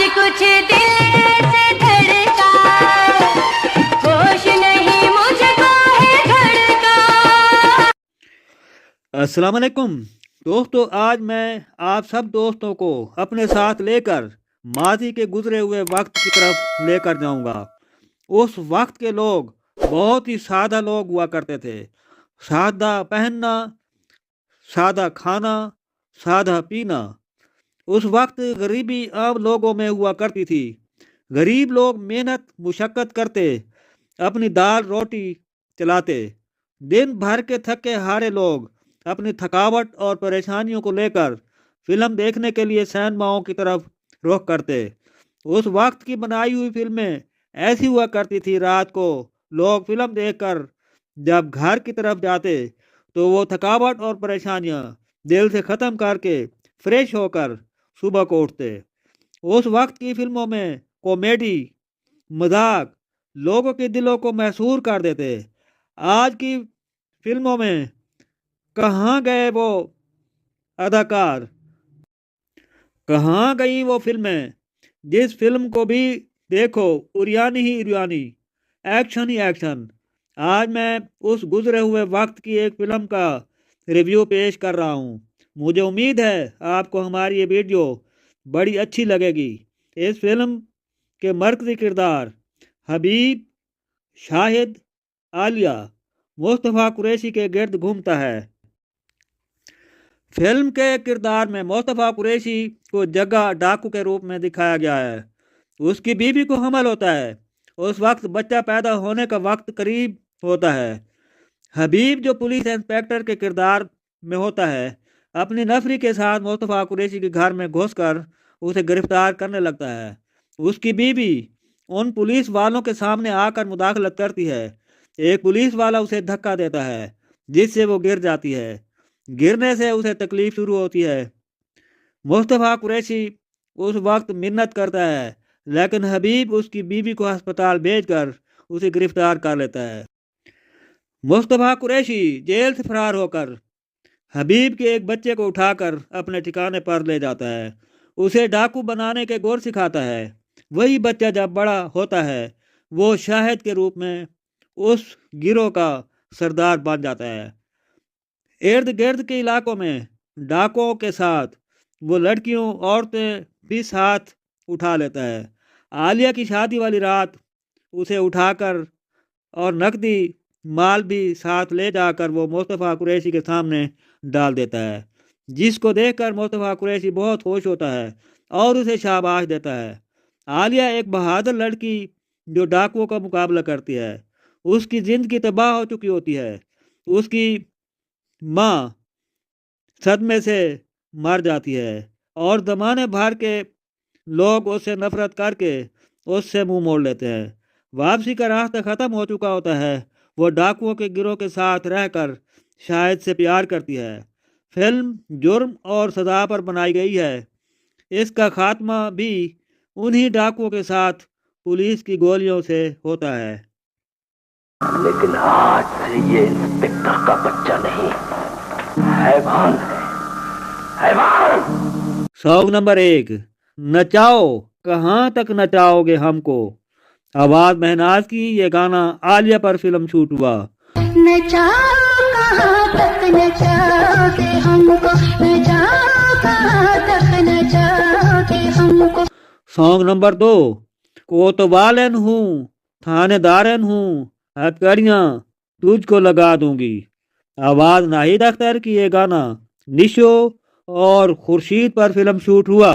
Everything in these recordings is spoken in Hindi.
कुछ दिल से धड़का, होश नहीं मुझको है धड़का। अस्सलाम वालेकुम दोस्तों, आज मैं आप सब दोस्तों को अपने साथ लेकर माजी के गुजरे हुए वक्त की तरफ लेकर जाऊंगा। उस वक्त के लोग बहुत ही सादा लोग हुआ करते थे। सादा पहनना, सादा खाना, सादा पीना। उस वक्त गरीबी आम लोगों में हुआ करती थी। गरीब लोग मेहनत मुशक्कत करते, अपनी दाल रोटी चलाते। दिन भर के थके हारे लोग अपनी थकावट और परेशानियों को लेकर फिल्म देखने के लिए सिनेमाओं की तरफ रुख करते। उस वक्त की बनाई हुई फिल्में ऐसी हुआ करती थी, रात को लोग फिल्म देखकर जब घर की तरफ जाते तो वो थकावट और परेशानियां दिल से ख़त्म करके फ्रेश होकर सुबह को उठते। उस वक्त की फिल्मों में कॉमेडी, मजाक लोगों के दिलों को महसूर कर देते। आज की फिल्मों में कहाँ गए वो अदाकार, कहाँ गई वो फिल्में? जिस फिल्म को भी देखो उरियानी ही उरियानी, एक्शन ही एक्शन। आज मैं उस गुजरे हुए वक्त की एक फिल्म का रिव्यू पेश कर रहा हूँ। मुझे उम्मीद है आपको हमारी ये वीडियो बड़ी अच्छी लगेगी। इस फिल्म के मरकजी किरदार हबीब, शाहिद, आलिया, मुस्तफ़ा कुरैशी के गिर्द घूमता है। फिल्म के किरदार में मुस्तफ़ा कुरैशी को जग्गा डाकू के रूप में दिखाया गया है। उसकी बीवी को हमल होता है। उस वक्त बच्चा पैदा होने का वक्त करीब होता है। हबीब जो पुलिस इंस्पेक्टर के किरदार में होता है, अपनी नफरी के साथ मुस्तफ़ा कुरैशी के घर में घुसकर उसे गिरफ्तार करने लगता है। उसकी बीवी उन पुलिस वालों के सामने आकर मुदाखलत करती है। एक पुलिस वाला उसे धक्का देता है जिससे वो गिर जाती है। गिरने से उसे तकलीफ शुरू होती है। मुस्तफ़ा कुरैशी उस वक्त मिन्नत करता है, लेकिन हबीब उसकी बीवी को अस्पताल भेजकर उसे गिरफ्तार कर लेता है। मुस्तफ़ा कुरैशी जेल से फरार होकर हबीब के एक बच्चे को उठाकर अपने ठिकाने पर ले जाता है। उसे डाकू बनाने के गुर सिखाता है। वही बच्चा जब बड़ा होता है वो शाहिद के रूप में उस गिरोह का सरदार बन जाता है। इर्द गिर्द के इलाकों में डाकुओं के साथ वो लड़कियों औरतें भी साथ उठा लेता है। आलिया की शादी वाली रात उसे उठाकर और नकदी माल भी साथ ले जाकर वो मुस्तफ़ा कुरैशी के सामने डाल देता है, जिसको देखकर मुस्तफ़ा कुरैशी बहुत खुश होता है और उसे शाबाश देता है। आलिया एक बहादुर लड़की जो डाकुओं का मुकाबला करती है। उसकी ज़िंदगी तबाह हो चुकी होती है। उसकी माँ सदमे से मर जाती है और ज़माने भर के लोग उससे नफरत करके उससे मुंह मोड़ लेते हैं। वापसी का रास्ता ख़त्म हो चुका होता है। वो डाकुओं के गिरोह के साथ रहकर शाहिद से प्यार करती है। फिल्म जुर्म और सज़ा पर बनाई गई है। इसका खात्मा भी उन्हीं डाकुओं के साथ पुलिस की गोलियों से होता है। लेकिन आज से ये इंस्पेक्टर का बच्चा नहीं, हैवान है, हैवान। सॉन्ग नंबर 1, नचाओ कहाँ तक नचाओगे हमको। आवाज महनाज की। ये गाना आलिया पर फिल्म शूट हुआ। नचाओ कहाँ तक नचाओगे हमको, नचाओ कहाँ तक नचाओगे हमको। सॉन्ग नंबर 2, कोतवालन हूँ, थानेदारन हूँ, हथकड़ियाँ तुझको लगा दूंगी। आवाज नाहिद अख्तर की। ये गाना निशो और खुर्शीद पर फिल्म शूट हुआ।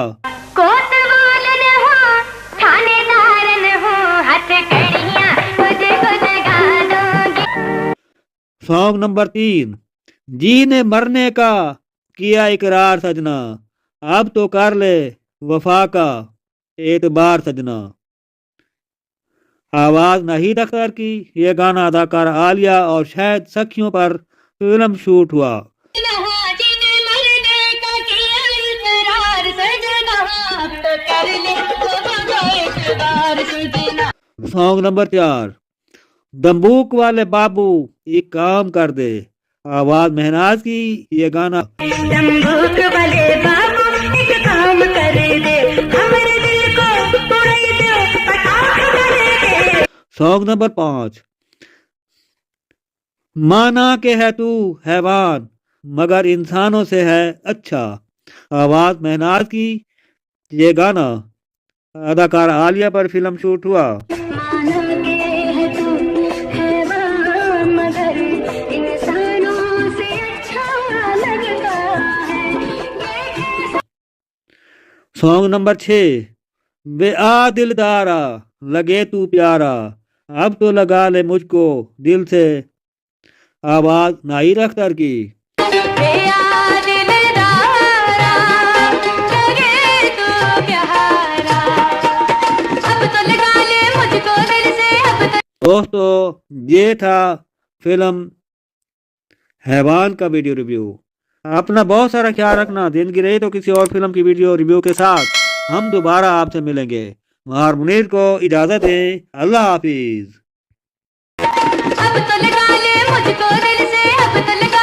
कोतवालन हूँ, थानेदारन हूँ, हथकड़ियाँ तुझको लगा दूंगी। सॉन्ग नंबर 3, जीने मरने का किया इकरार सजना, अब तो कर ले वफा का एतबार सजना। आवाज नाहिद अख्तर की। ये गाना अदाकार आलिया और शाहिद सखियों पर फिल्म शूट हुआ। सॉन्ग नंबर 4, दंबूक वाले बाबू एक काम कर दे। आवाज महनाज की। ये गाना दंबूक वाले बाबू एक काम कर दे, हमारे दिल को सॉन्ग नंबर 5। माना के है तू हैवान मगर इंसानों से है अच्छा। आवाज महनाज की। ये गाना अदाकार आलिया पर फिल्म शूट हुआ। माना के है तू हैवान मगर इंसानों से अच्छा लगता है ये सॉन्ग नंबर 6। बे आ दिलदारा लगे तू प्यारा अब तो लगा ले मुझको दिल से। आवाज नाहिद अख्तर की। बेयाद दिलदारा लगे तू प्यारा अब तो लगा ले मुझको दिल से अब तो दोस्तों ये था फिल्म हैवान का वीडियो रिव्यू। अपना बहुत सारा ख्याल रखना। जिंदगी रही तो किसी और फिल्म की वीडियो रिव्यू के साथ हम दोबारा आपसे मिलेंगे। महार मुनीर को इजाजत है। अल्लाह हाफिज। अब तो लगा ले मुझको दिल से अब तो लगा